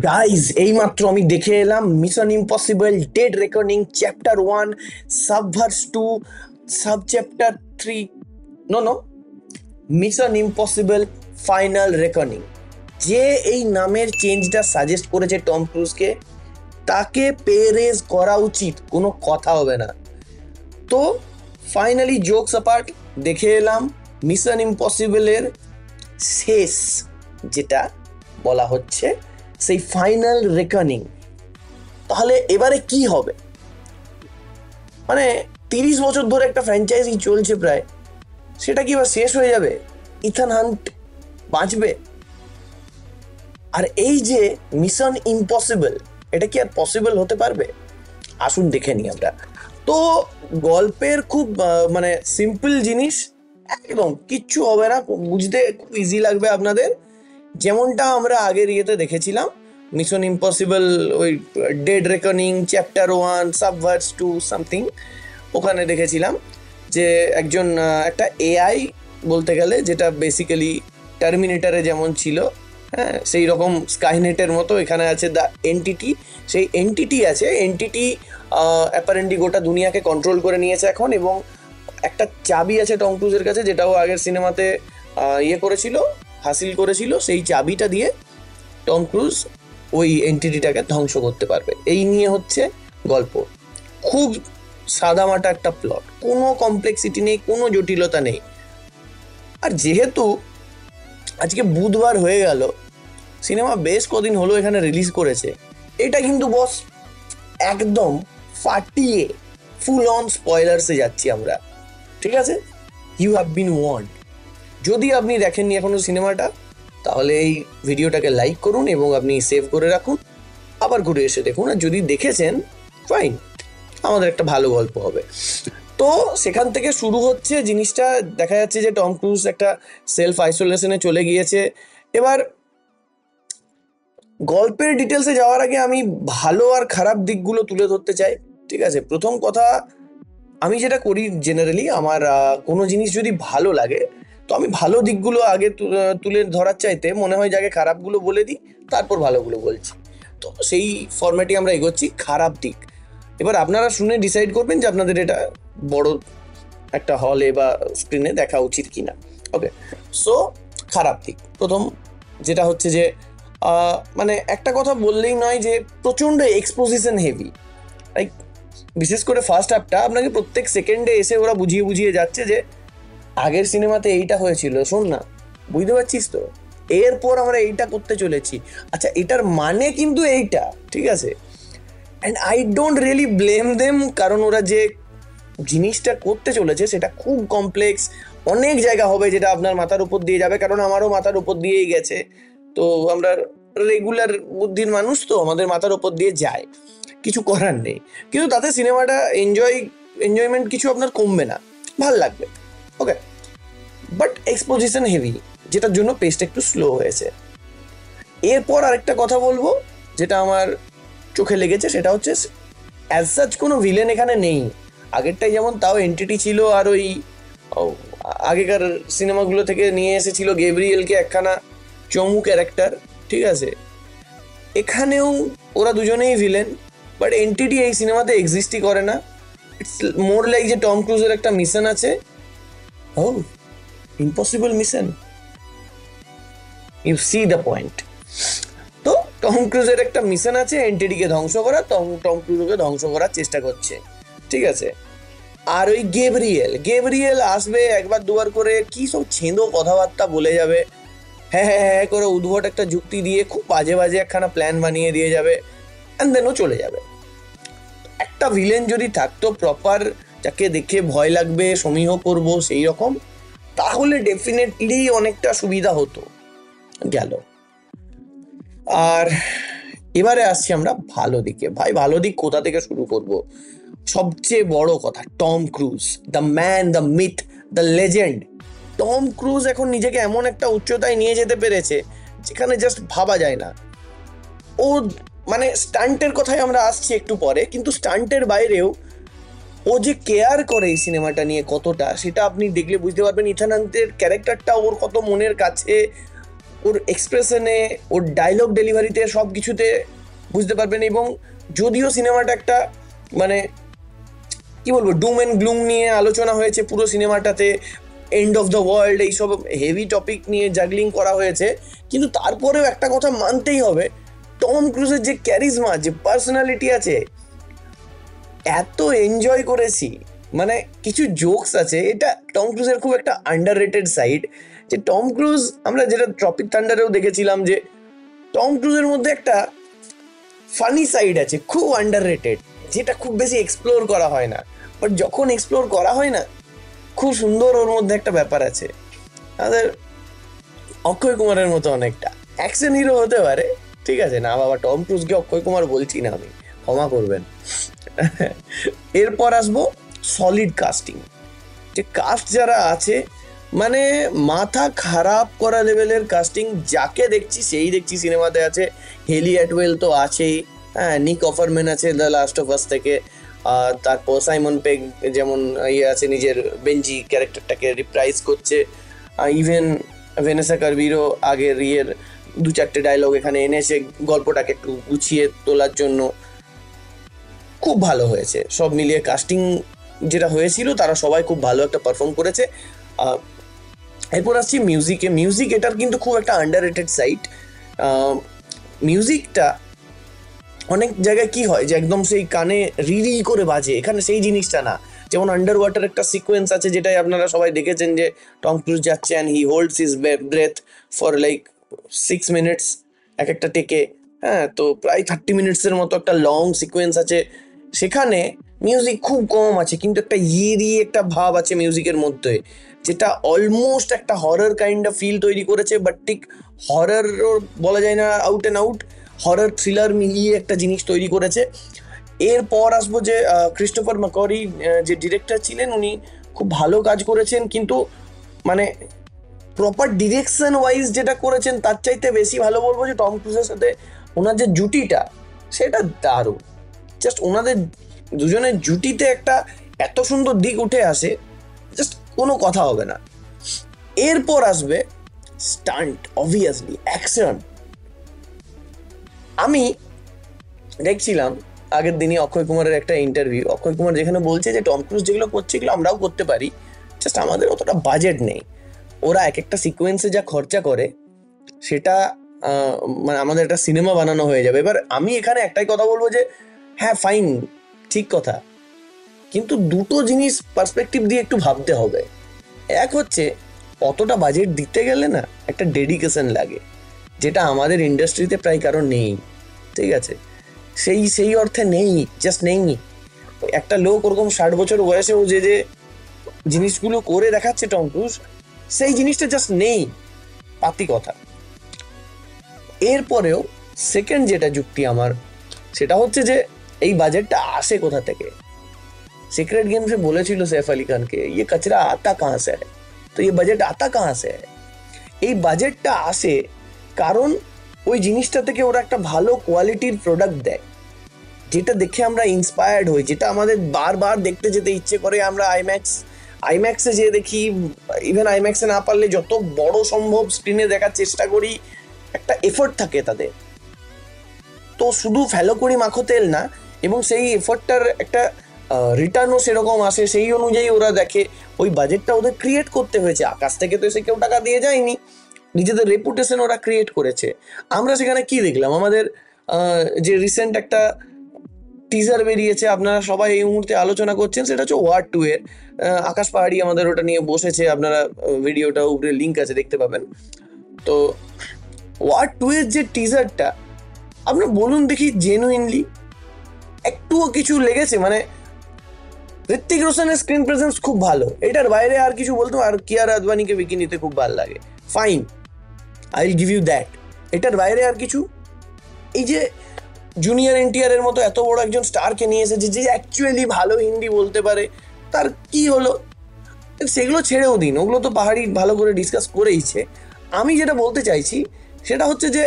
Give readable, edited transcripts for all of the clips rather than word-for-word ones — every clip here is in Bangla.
গাইজ এইমাত্র আমি দেখে এলাম মিশন ইম্পসিবল ডেড রেকর্ডিং চ্যাপ্টার 1, সাবভার্স 2, sub chapter 3। No no, mission impossible final রেকর্ডিং। যে এই নামের চেঞ্জটা সাজেস্ট করেছে টম ক্রুজকে, তাকে পেরেজ করা উচিত, কোনো কথা হবে না। তো ফাইনালি জোকস অ্যাপার্ট, দেখে এলাম মিশন ইম্পসিবলের শেষ, যেটা বলা হচ্ছে সেই ফাইনাল রেকনিং। তাহলে এবারে কি হবে? মানে 30 বছর ধরে একটা ফ্র্যাঞ্চাইজি চলছে প্রায়, সেটা কি এবার শেষ হয়ে যাবে? ইথান হান্ট বাঁচবে? আর এই যে মিশন ইম্পসিবল, এটা কি আর পসিবল হতে পারবে? আসুন দেখে নিই আমরা। তো গল্পের খুব মানে সিম্পল জিনিস, একদম কিচ্ছু হবে না, বুঝতে খুব ইজি লাগবে আপনাদের। যেমনটা আমরা আগের ইয়েতে দেখেছিলাম, মিশন ইম্পসিবল ওই ডেড রেকনিং চ্যাপ্টার 1 সাবভার্স 2 সামথিং, ওখানে দেখেছিলাম যে একজন একটা এআই বলতে গেলে, যেটা বেসিক্যালি টার্মিনেটারে যেমন ছিল, হ্যাঁ সেই রকম স্কাইনেটের মতো এখানে আছে দ্য এনটিটি। সেই এনটিটি আছে, এনটিটি অ্যাপারেন্টলি গোটা দুনিয়াকে কন্ট্রোল করে নিয়েছে এখন, এবং একটা চাবি আছে টম ক্রুজের কাছে, যেটাও আগের সিনেমাতে ইয়ে করেছিল, হাসিল করেছিল। সেই চাবিটা দিয়ে টম ক্রুজ ওই এন্টিটিটাকে ধ্বংস করতে পারবে। এই নিয়ে হচ্ছে গল্প। খুব সাদামাটা একটা প্লট, কোনো কমপ্লেক্সিটি নেই, কোনো জটিলতা নেই। আর যেহেতু আজকে বুধবার হয়ে গেল, সিনেমা বেশ কদিন হলো এখানে রিলিজ করেছে, এটা কিন্তু বস একদম ফাটিয়ে ফুল অন স্পয়লার্সে যাচ্ছি আমরা, ঠিক আছে? You have been warned. যদি আপনি দেখেননি এখনো সিনেমাটা, তাহলে এই ভিডিওটাকে লাইক করুন এবং আপনি সেভ করে রাখুন, আবার ঘুরে এসে দেখুন। আর যদি দেখেছেন, ফাইন, আমাদের একটা ভালো গল্প হবে। তো সেখান থেকে শুরু হচ্ছে জিনিসটা। দেখা যাচ্ছে যে টম ক্রুজ একটা সেলফ আইসোলেশনে চলে গিয়েছে। এবার গল্পের ডিটেলসে যাওয়ার আগে আমি ভালো আর খারাপ দিকগুলো তুলে ধরতে চাই, ঠিক আছে? প্রথম কথা, আমি যেটা করি জেনারেলি, আমার কোনো জিনিস যদি ভালো লাগে, তো আমি ভালো দিকগুলো আগে তুলে ধরার চাইতে মনে হয় যে আগে খারাপগুলো বলে দিই, তারপর ভালোগুলো বলছি। তো সেই ফরম্যাটে আমরা এগোচ্ছি। খারাপ দিক এবার আপনারা শুনে ডিসাইড করবেন যে আপনাদের এটা বড় একটা হলে বা স্ক্রিনে দেখা উচিত কিনা। ওকে, সো খারাপ দিক প্রথম যেটা হচ্ছে যে মানে একটা কথা বললেই নয় যে প্রচণ্ড এক্সপোজিশন হেভি। লাইক বিশেষ করে ফার্স্ট হাফটা আপনাকে প্রত্যেক সেকেন্ডে এসে ওরা বুঝিয়ে বুঝিয়ে যাচ্ছে যে আগের সিনেমাতে এইটা হয়েছিল, শোন না, বুঝতে পারছিস তো, এরপর আমরা এইটা করতে চলেছি, আচ্ছা এটার মানে কিন্তু এইটা, ঠিক আছে? And I don't really blame them, কারণ ওরা যে জিনিসটা করতে চলেছে সেটা খুব কমপ্লেক্স। অনেক জায়গা হবে যেটা আপনার মাথার উপর দিয়ে যাবে, কারণ আমারও মাথার উপর দিয়েই গেছে। তো আমরা রেগুলার বুদ্ধির মানুষ, তো আমাদের মাথার উপর দিয়ে যায়, কিছু করার নেই। কিন্তু তাতে সিনেমাটা এনজয়মেন্ট কিছু আপনার কমবে না, ভাল লাগবে। ওকে, বাট এক্সপোজিশন হেভি, যেটার জন্য পেসটা একটু স্লো হয়েছে। এরপর আরেকটা কথা বলবো যেটা আমার চোখে লেগেছে, সেটা হচ্ছে অ্যাজ সাচ কোনো ভিলেন এখানে নেই। আগেরটাই যেমন তাও এনটিটি ছিল, আর ওই আগেকার সিনেমাগুলো থেকে নিয়ে এসেছিল গেব্রিয়েলকে, একখানা চমু ক্যারেক্টার, ঠিক আছে? এখানেও ওরা দুজনেই ভিলেন, বাট এনটিটি এই সিনেমাতে এক্সিস্টই করে না। ইটস মোর লাইক যে টম ক্রুজের একটা মিশন আছে। ও, impossible mission, you see the point. তো টম ক্রুজের একটা মিশন আছে এনটিটিকে ধ্বংস করা, টম ক্রুজকে ধ্বংস করার চেষ্টা করছে, ঠিক আছে? আর ওই গেব্রিয়েল আসবে একবার দুবার করে, কি সব ছেঁদো কথাবার্তা বলে যাবে, হ্যাঁ হ্যাঁ হ্যাঁ করে উদ্ভট একটা যুক্তি দিয়ে খুব বাজে বাজে একখানা প্ল্যান বানিয়ে দিয়ে যাবে, অ্যান্ড দেন ও চলে যাবে। একটা ভিলেন যদি থাকতো প্রপার, যাকে দেখে ভয় লাগবে, সমীহ করবো সেই রকম, তাহলে ডেফিনেটলি অনেকটা সুবিধা হতো। গেল। আর এবারে আসছি আমরা ভালো দিকে। ভাই ভালো দিক কোথা থেকে শুরু করব? সবচেয়ে বড় কথা, Tom Cruise, the man, the myth, the legend. Tom Cruise এখন নিজেকে এমন একটা উচ্চতায় নিয়ে যেতে পেরেছে যেখানে জাস্ট ভাবা যায় না। ও মানে স্টান্টের কথায় আমরা আসছি একটু পরে, কিন্তু স্টান্টের বাইরেও ও যে কেয়ার করে এই সিনেমাটা নিয়ে কতটা, সেটা আপনি দেখলে বুঝতে পারবেন। ইথান হান্টের ক্যারেক্টারটা ওর কত মনের কাছে, ওর এক্সপ্রেশনে, ওর ডায়লগ ডেলিভারিতে, সব কিছুতে বুঝতে পারবেন। এবং যদিও সিনেমাটা একটা মানে কি বলবো, ডুম অ্যান্ড গ্লুম নিয়ে আলোচনা হয়েছে পুরো সিনেমাটাতে, এন্ড অফ দ্য ওয়ার্ল্ড, এইসব হেভি টপিক নিয়ে জাগলিং করা হয়েছে, কিন্তু তারপরেও একটা কথা মানতেই হবে, টম ক্রুজের যে ক্যারিজমা, যে পার্সোনালিটি আছে, এত এনজয় করেছি। মানে কিছু জোকস আছে, এটা টম ক্রুজের খুব একটা আন্ডাররেটেড সাইড, যে টম ক্রুজ, আমরা যেটা ট্রপিক থান্ডারেও দেখেছিলাম, যে টম ক্রুজের মধ্যে একটা ফানি সাইড আছে খুব আন্ডাররেটেড, যেটা খুব বেশি এক্সপ্লোর করা হয় না, বাট যখন এক্সপ্লোর করা হয় না, খুব সুন্দর ওর মধ্যে একটা ব্যাপার আছে। আমাদের অক্ষয় কুমারের মতো অনেকটা অ্যাকশন হিরো হতে পারে, ঠিক আছে না বাবা, টম ক্রুজকে অক্ষয় কুমার বলছি না আমি, ক্ষমা করবেন। এরপর আসবো সলিড কাস্টিং, যে কাস্ট যারা আছে, মানে মাথা খারাপ করা লেভেলের কাস্টিং, যাকে দেখছি সেই দেখছি সিনেমাতে আছে। হেলি অ্যাটওয়েল তো আছেই, হ্যাঁ, নিক অফারম্যান আছে দ্য লাস্ট অফ আস থেকে, তারপর সাইমন পেগ যেমন ইয়ে আছে, নিজের বেঞ্জি ক্যারেক্টারটাকে রিপ্রাইজ করছে, ইভেন ভেনেসা কারভিরো আগের ইয়ের 2-4টে ডায়লগ এখানে এনেছে গল্পটাকে একটু গুছিয়ে তোলার জন্য। খুব ভালো হয়েছে সব মিলিয়ে, কাস্টিং যেটা হয়েছিল তারা সবাই খুব ভালো একটা পারফর্ম করেছে। এরপর আসছি মিউজিকে। মিউজিক এটার কিন্তু খুব একটা আন্ডাররেটেড সাইট। মিউজিকটা অনেক জায়গায় কি হয় যে একদম সেই কানে রি করে বাজে, এখানে সেই জিনিসটা না। যেমন আন্ডার ওয়াটার একটা সিকোয়েন্স আছে, যেটাই আপনারা সবাই দেখেছেন, যে টম ক্রুজ যাচ্ছে and he holds his breath for like 6 minutes এক একটা টেকে, হ্যাঁ, তো প্রায় 30 মিনিটসের মতো একটা লং সিকোয়েন্স আছে। সেখানে মিউজিক খুব কম আছে, কিন্তু একটা ইয়েরি একটা ভাব আছে মিউজিকের মধ্যে, যেটা অলমোস্ট একটা হরর কাইন্ড অফ ফিল তৈরি করেছে, বাট ঠিক হরর বলা যায় না, out and out horror thriller মিলিয়ে একটা জিনিস তৈরি করেছে। এরপর আসবো যে ক্রিস্টোফার ম্যাকরি যে ডিরেক্টর ছিলেন, উনি খুব ভালো কাজ করেছেন, কিন্তু মানে প্রপার ডিরেকশন ওয়াইজ যেটা করেছেন তার চাইতে বেশি ভালো বলবো যে টম ক্রুজের সাথে ওনার যে জুটিটা, সেটা দারুণ। জাস্ট ওনাদের দুজনের জুটিতে একটা এত সুন্দর দিক উঠে আসে, জাস্ট কোনো কথা হবে না। এরপর আসবে স্টান্ট, অবভিয়াসলি অ্যাকশন। আমি দেখছিলাম আগের দিনই অক্ষয় কুমারের একটা ইন্টারভিউ, অক্ষয় কুমার যেখানে বলছে যে টম ক্রুজ যেগুলো করছে এগুলো আমরাও করতে পারি, জাস্ট আমাদের অতটা বাজেট নেই। ওরা এক একটা সিকোয়েন্সে যা খরচা করে, সেটা মানে আমাদের একটা সিনেমা বানানো হয়ে যাবে। এবার আমি এখানে একটাই কথা বলবো যে হ্যাঁ ফাইন, ঠিক কথা, কিন্তু দুটো জিনিস পার্সপেক্টিভ দিয়ে একটু ভাবতে হবে। এক হচ্ছে, অতটা বাজেট দিতে গেলে না একটা ডেডিকেশন লাগে, যেটা আমাদের ইন্ডাস্ট্রিতে প্রায় কারণ নেই, ঠিক আছে, সেই অর্থে নেই, জাস্ট নেই। একটা লোক ওরকম 60 বছর বয়সেও যে যে জিনিসগুলো করে দেখাচ্ছে টম ক্রুজ, সেই জিনিসটা জাস্ট নেই, পাতি কথা। এরপরেও সেকেন্ড যেটা যুক্তি আমার, সেটা হচ্ছে যে এই বাজেটটা আসে কোথা থেকে। সিক্রেট गेम्स में বলেছিল সৈফ আলী খানকে, ये कचरा आता कहाँ से है, तो ये बजट आता कहाँ से है। এই বাজেটটা আসে কারণ ওই জিনিসটা থেকে ওরা একটা ভালো কোয়ালিটির প্রোডাক্ট দেয়, যেটা দেখে আমরা ইন্সপায়ার্ড হই, যেটা আমাদের বারবার দেখতে যেতে ইচ্ছে করে। আমরা আইম্যাক্সে যেয়ে দেখি, ইভেন আইম্যাক্সে না পারলে যত বড় সম্ভব স্ক্রিনে দেখার চেষ্টা করি। একটা এফোর্ট থাকে তাদের, তো শুধু ফেলো করি মাখো তেল না, এবং সেই এফোর্টটার একটা রিটার্নও সেরকম আসে, সেই অনুযায়ী ওরা দেখে। ওই বাজেটটা ওদের ক্রিয়েট করতে হয়েছে, আকাশ থেকে তো এসে কেউ টাকা দিয়ে যায়নি, নিজেদের রেপুটেশন ওরা ক্রিয়েট করেছে। আমরা সেখানে কি দেখলাম, আমাদের যে রিসেন্ট একটা টিজার বেরিয়েছে, আপনারা সবাই এই মুহূর্তে আলোচনা করছেন, সেটা হচ্ছে ওয়ার 2 এর। আকাশ পাহাড়ি আমাদের ওটা নিয়ে বসেছে, আপনারা ভিডিওটা উপরে লিঙ্ক আছে, দেখতে পাবেন। তো ওয়ার 2 এর যে টিজারটা, আপনারা বলুন দেখি জেনুইনলি একটুও কিছু লেগেছে? মানে ঋত্বিক রোশনের স্ক্রিন প্রেজেন্স খুব ভালো, এটার বাইরে আর কিছু বলতো, আর কিয়ারা আদবানিকে বিকিনিতে খুব ভালো লাগে, fine, I will give you that. এটার বাইরে আর কিছু? এই যে জুনিয়র এনটিআর এর মতো এত বড় একজন স্টারকে নিয়ে এসেছে, যে অ্যাকচুয়ালি ভালো হিন্দি বলতে পারে, তার কি হলো? সেগুলো ছেড়েও দিন, ওগুলো তো পাহাড়ি ভালো করে ডিসকাস করেইছে। আমি যেটা বলতে চাইছি সেটা হচ্ছে যে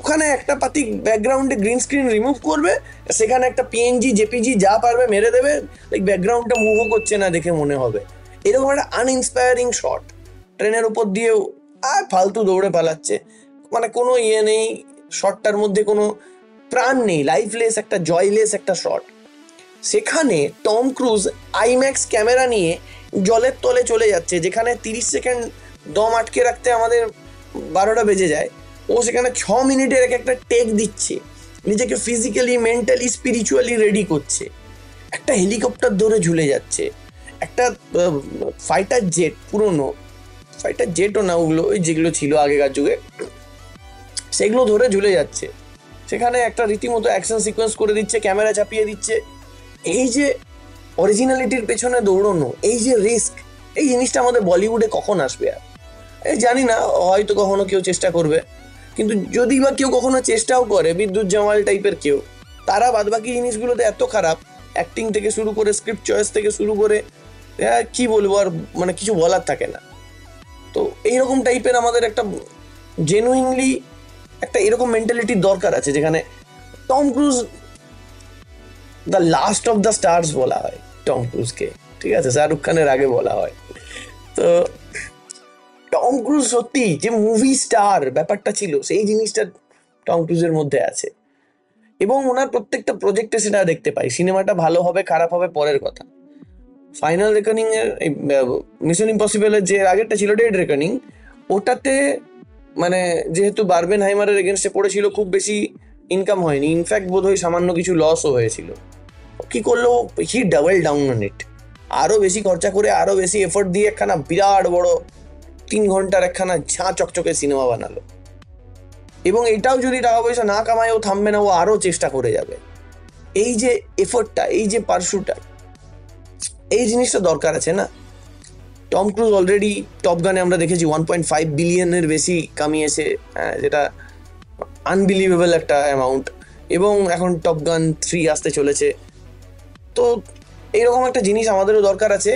ওখানে একটা পাতি ব্যাকগ্রাউন্ডে গ্রিন স্ক্রিন রিমুভ করবে, সেখানে একটা পিএনজি জেপিজি যা পারবে মেরে দেবে, লাইক ব্যাকগ্রাউন্ডটা মুভও করছে না দেখে মনে হবে। এরকম একটা আনইন্সপায়ারিং শট, ট্রেনের উপর দিয়েও আর ফালতু দৌড়ে পালাচ্ছে, মানে কোনো ইয়ে নেই, শটটার মধ্যে কোনো প্রাণ নেই, লাইফলেস, একটা জয়লেস একটা শট। সেখানে টম ক্রুজ আইম্যাক্স ক্যামেরা নিয়ে জলের তলে চলে যাচ্ছে, যেখানে 30 সেকেন্ড দম আটকে রাখতে আমাদের 12টা বেজে যায়, ও সেখানে 6 মিনিটের একটা টেক দিচ্ছে, নিজেকে ফিজিক্যালি, মেন্টালি, স্পিরিচুয়ালি রেডি করছে, একটা হেলিকপ্টার ধরে ঝুলে যাচ্ছে, একটা ফাইটার জেট, পুরনো ফাইটার জেটও না, ওগুলো ওই যেগুলো ছিল আগেকার যুগে, সেগুলো ধরে ঝুলে যাচ্ছে, সেখানে একটা রীতিমতো অ্যাকশন সিকোয়েন্স করে দিচ্ছে, ক্যামেরা চাপিয়ে দিচ্ছে। এই যে অরিজিনালিটির পেছনে দৌড়নো, এই যে রিস্ক, এই জিনিসটা আমাদের বলিউডে কখন আসবে? আর এই জানি না, হয়তো কখনো কেউ চেষ্টা করবে, কিন্তু যদি বা কেউ কখনো চেষ্টাও করে, বিদ্যুৎ জামাল টাইপের কেউ, তারা বাদবাকি জিনিসগুলোতে এত খারাপ, অ্যাক্টিং থেকে শুরু করে, স্ক্রিপ্ট চয়েস থেকে শুরু করে, কি বলবো আর, মানে কিছু বলার থাকে না। তো এইরকম টাইপের আমাদের একটা জেনুইনলি একটা এরকম মেন্টালিটির দরকার আছে, যেখানে Tom Cruise the last of the stars বলা হয় টম ক্রুজকে, ঠিক আছে, শাহরুখ খানের আগে বলা হয়। তো টম ক্রুজ সত্যি যে মুভি স্টার ব্যাপারটা ছিল, সেই জিনিসটা টম ক্রুজের মধ্যে আছে, এবং ওনার প্রত্যেকটা প্রজেক্টে সেটা দেখতে পাই। সিনেমাটা ভালো হবে খারাপ হবে পরের কথা, ফাইনাল রেকনিং এর, মিশন ইম্পসিবলের যে আগেরটা ছিল ডেড রেকনিং, ওটাতে মানে যেহেতু বারবেন হাইমারের এগেনস্টে পড়েছিল, খুব বেশি ইনকাম হয়নি, ইনফ্যাক্ট বোধহয় সামান্য কিছু লসও হয়েছিল। কি করলো, হি ডাবল ডাউন অন ইট, আরো বেশি খরচা করে, আরো বেশি এফোর্ট দিয়ে একখানা বিরাট বড় 3 ঘন্টার একখানা ঝাঁ চকচকে সিনেমা বানালো। এবং এটাও যদি টাকা পয়সা না কামায়, ও থামবে না, ও আরো চেষ্টা করে যাবে। এই যে এফোর্টটা, এই যে পারসুটা, এই জিনিসটা দরকার আছে না। টম ক্রুজ অলরেডি টপ গানে আমরা দেখেছি 1.5 বিলিয়নের বেশি কামিয়েছে, যেটা আনবিলিভেবল একটা অ্যামাউন্ট, এবং এখন টপ গান 3 আসতে চলেছে। তো এইরকম একটা জিনিস আমাদেরও দরকার আছে।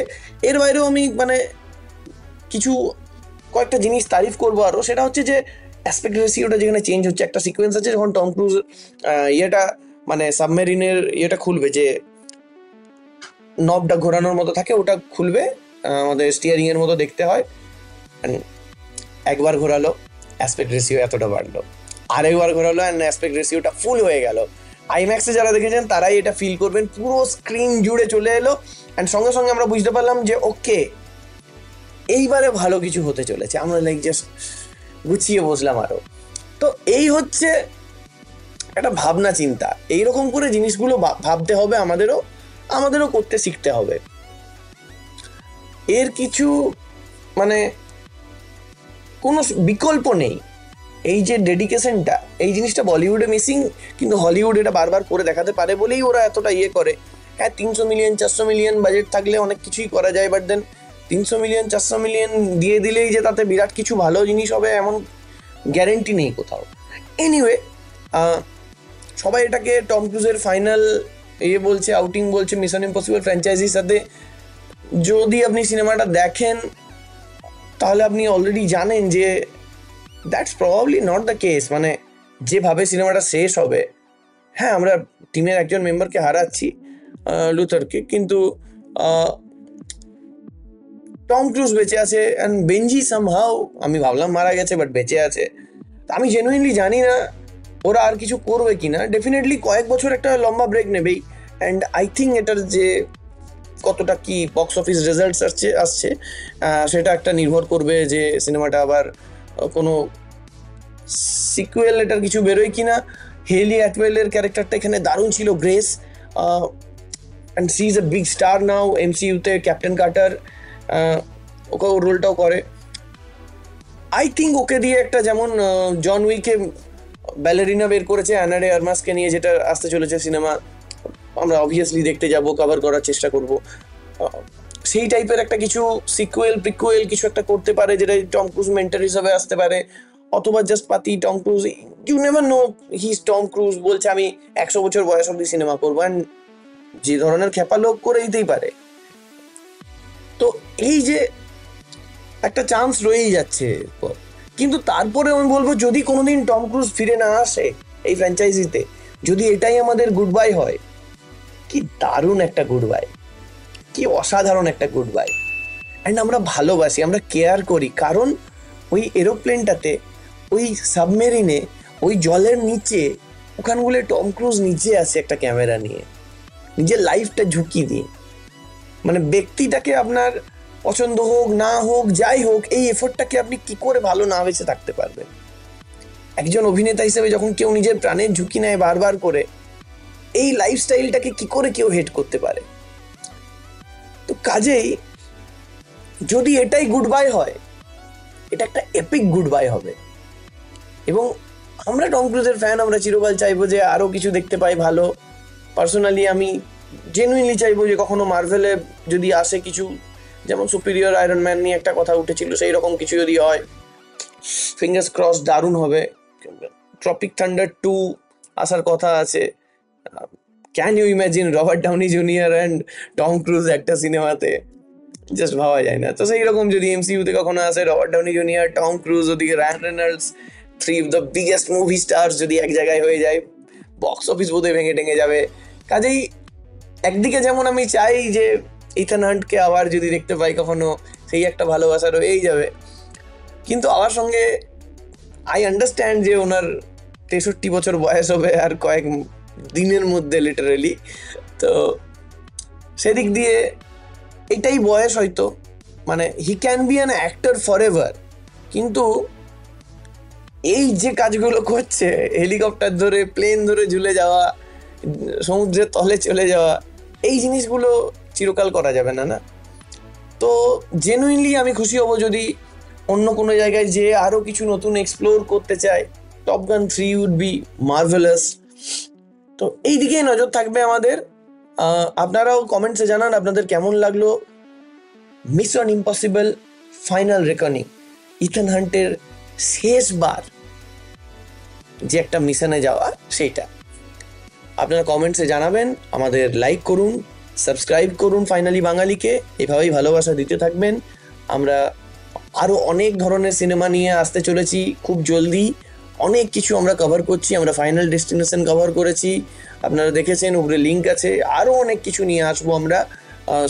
এর বাইরেও আমি মানে কিছু কয়েকটা জিনিস তারিফ করবো আরও, সেটা হচ্ছে যে অ্যাসপেক্ট রেশিওটা যেখানে চেঞ্জ হচ্ছে। একটা সিকোয়েন্স আছে যখন টম ক্রুজ ইয়েটা মানে সাবমেরিনের ইয়েটা খুলবে, যে নবটা ঘোরানোর মতো থাকে, ওটা খুলবে, আমাদের স্টিয়ারিং এর মতো দেখতে হয়, একবার ঘোরালো অ্যাসপেক্ট রেশিও এতটা বাড়লো, আরেকবার ঘোরালো অ্যান্ড অ্যাসপেক্ট রেশিওটা ফুল হয়ে গেল। আইম্যাক্সে যারা দেখেছেন তারাই এটা ফিল করবেন, পুরো স্ক্রিন জুড়ে চলে এলো, অ্যান্ড সঙ্গে সঙ্গে আমরা বুঝতে পারলাম যে ওকে, এইবারে ভালো কিছু হতে চলেছে, আমরা লাইক জাস্ট গুছিয়ে বসলাম আরো। তো এই হচ্ছে একটা ভাবনা চিন্তা, এইরকম করে জিনিসগুলো ভাবতে হবে, আমাদেরও করতে শিখতে হবে। এর কিছু মানে কোনো বিকল্প নেই। এই যে ডেডিকেশনটা, এই জিনিসটা বলিউডে মিসিং, কিন্তু হলিউড এটা বারবার করে দেখাতে পারে বলেই ওরা এতটা ইয়ে করে। হ্যাঁ, 300 মিলিয়ন 400 মিলিয়ন বাজেট থাকলে অনেক কিছুই করা যায়, বাট দেন 300 মিলিয়ন 400 মিলিয়ন দিয়ে দিলেই যে তাতে বিরাট কিছু ভালো জিনিস হবে এমন গ্যারেন্টি নেই কোথাও। এনিওয়ে, সবাই এটাকে টম ক্রুজের ফাইনাল বলছে, আউটিং বলছে মিশন ইম্পসিবল ফ্র্যাঞ্চাইজির সাথে। যদি আপনি সিনেমাটা দেখেন তাহলে আপনি অলরেডি জানেন যে that's probably not the case. মানে যেভাবে সিনেমাটা শেষ হবে, হ্যাঁ আমরা টিমের একজন মেম্বারকে হারাচ্ছি, লুথারকে, কিন্তু টম ক্রুজ বেঁচে আছে, অ্যান্ড বেনজি সামহাও, আমি ভাবলাম মারা গেছে, বাট বেঁচে আছে। আমি জেনুইনলি জানি না ওরা আর কিছু করবে কিনা। ডেফিনেটলি কয়েক বছর একটা লম্বা ব্রেক নেবেই, অ্যান্ড আই থিঙ্ক এটার যে কতটা কি বক্স অফিস রেজাল্টস আসছে সেটা একটা নির্ভর করবে যে সিনেমাটা আবার কোনো সিকুয়েল এটার কিছু বেরোয় কিনা। হেলি অ্যাটওয়েলের ক্যারেক্টারটা এখানে দারুণ ছিল, Grace, and she is a big star now এমসিইউতে, ক্যাপ্টেন কার্টার ওকে ওর রোলটাও করে। আই থিঙ্ক ওকে দিয়ে একটা, যেমন জন উইকে ব্যালেরিনা বের করেছে অ্যানা ডে আর্মাসকে নিয়ে, যেটা আসতে চলেছে সিনেমা, আমরা অবভিয়াসলি দেখতে যাব, কভার করার চেষ্টা করব। সেই টাইপের একটা কিছু সিকুয়েল প্রিকুয়েল কিছু একটা করতে পারে, যেটা টম ক্রুজ মেন্টর হিসাবে আসতে পারে, অথবা জাস্ট পাতি Tom Cruise, you never know, he is Tom Cruise, বলছে আমি 100 বছর বয়স অব্দি সিনেমা করবো, অ্যান্ড যে ধরনের খেপা লোক করে দিতেই পারে। তো এই যে একটা চান্স রয়েই যাচ্ছে, কিন্তু তারপরে আমি বলবো যদি কোনোদিন টম ক্রুজ ফিরে না আসে এই ফ্র্যাঞ্চাইজিতে, যদি এটাই আমাদের গুড বাই হয়, কি দারুণ একটা গুড বাই, কি অসাধারণ একটা গুড বাই। অ্যান্ড আমরা ভালোবাসি, আমরা কেয়ার করি, কারণ ওই এরোপ্লেনটাতে ওই সাবমেরিনে, ওই জলের নিচে ওখানগুলো টম ক্রুজ নিচে আছে একটা ক্যামেরা নিয়ে, নিজের লাইফটা ঝুঁকি দিয়ে। মানে ব্যক্তিটাকে আপনার পছন্দ হোক না হোক যাই হোক, এই এফোর্টটাকে আপনি কি করে ভালো না বেঁচে থাকতে পারবেন? একজন অভিনেতা হিসেবে যখন কেউ নিজের প্রাণের ঝুঁকি নেয় বারবার করে, এই লাইফস্টাইলটাকে কি করে কেউ হেট করতে পারে? তো কাজেই যদি এটাই গুড বাই হয়, এটা একটা এপিক গুড বাই হবে। এবং আমরা টম ক্রুজের ফ্যান, আমরা চিরকাল চাইবো যে আরো কিছু দেখতে পাই ভালো। পার্সোনালি আমি জেনুইনলি চাইবো যে কখনো মার্ভেলে যদি আসে কিছু, যেমন সুপিরিয়র আয়রন ম্যান নিয়ে একটা কথা উঠেছিল, সেই রকম কিছু যদি হয়, ফিঙ্গার্স ক্রস, দারুণ হবে। ট্রপিক থান্ডার 2 আসার কথা আছে। Can you imagine Robert Downey junior and Tom Cruise একটা সিনেমাতে? জাস্ট ভাবা যায় না। তো সেই রকম যদি এমসিইউতে কখনো আসে, Robert Downey junior, Tom Cruise, ওদিকে Ryan Reynolds, 3 of the biggest movie stars যদি এক জায়গায় হয়ে যায়, বক্স অফিস বোধহয় ভেঙে টেঙে যাবে। কাজেই একদিকে যেমন আমি চাই যে ইথান হান্টকে আবার যদি দেখতে পাই কখনো, সেই একটা ভালোবাসা রয়েই যাবে। কিন্তু আমার সঙ্গে আই আন্ডারস্ট্যান্ড যে ওনার 63 বছর বয়স হবে আর কয়েক দিনের মধ্যে, লিটারেলি। তো সেদিক দিয়ে এটাই বয়স হয়তো, মানে he can be an actor for ever. কিন্তু এই যে কাজগুলো করছে, হেলিকপ্টার ধরে, প্লেন ধরে ঝুলে যাওয়া, সমুদ্রের তলে চলে যাওয়া, এই জিনিসগুলো চিরকাল করা যাবে না, না? তো জেনুইনলি আমি খুশি হব যদি অন্য কোনো জায়গায় যে আরও কিছু নতুন এক্সপ্লোর করতে চায়। টপ গান 3 উড বি মার্ভেলাস। তো এই দিকেই নজর থাকবে আমাদের। আপনারাও কমেন্টসে জানান আপনাদের কেমন লাগলো mission impossible final reckoning, Ethan হান্টের শেষবার যে একটা মিশনে যাওয়া, সেইটা আপনারা কমেন্টসে জানাবেন। আমাদের লাইক করুন, সাবস্ক্রাইব করুন ফাইনালি বাঙালিকে, এভাবেই ভালোবাসা দিতে থাকবেন। আমরা আরও অনেক ধরনের সিনেমা নিয়ে আসতে চলেছি খুব জলদি। অনেক কিছু আমরা কভার করছি, আমরা ফাইনাল ডেস্টিনেশন কভার করেছি, আপনারা দেখেছেন, উপরে লিঙ্ক আছে। আরও অনেক কিছু নিয়ে আসবো আমরা।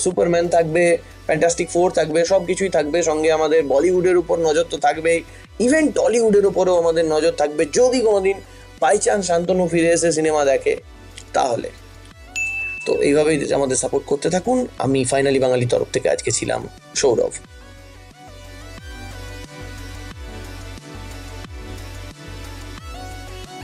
সুপারম্যান থাকবে, ফ্যান্টাস্টিক 4 থাকবে, সব কিছুই থাকবে। সঙ্গে আমাদের বলিউডের উপর নজর তো থাকবেই, ইভেন টলিউডের উপরেও আমাদের নজর থাকবে, যদি কোনোদিন বাই চান্স শান্তনু ফিরে এসে সিনেমা দেখে তাহলে। তো এইভাবেই আমাদের সাপোর্ট করতে থাকুন। আমি ফাইনালি বাঙালি তরফ থেকে আজকে ছিলাম সৌরভ।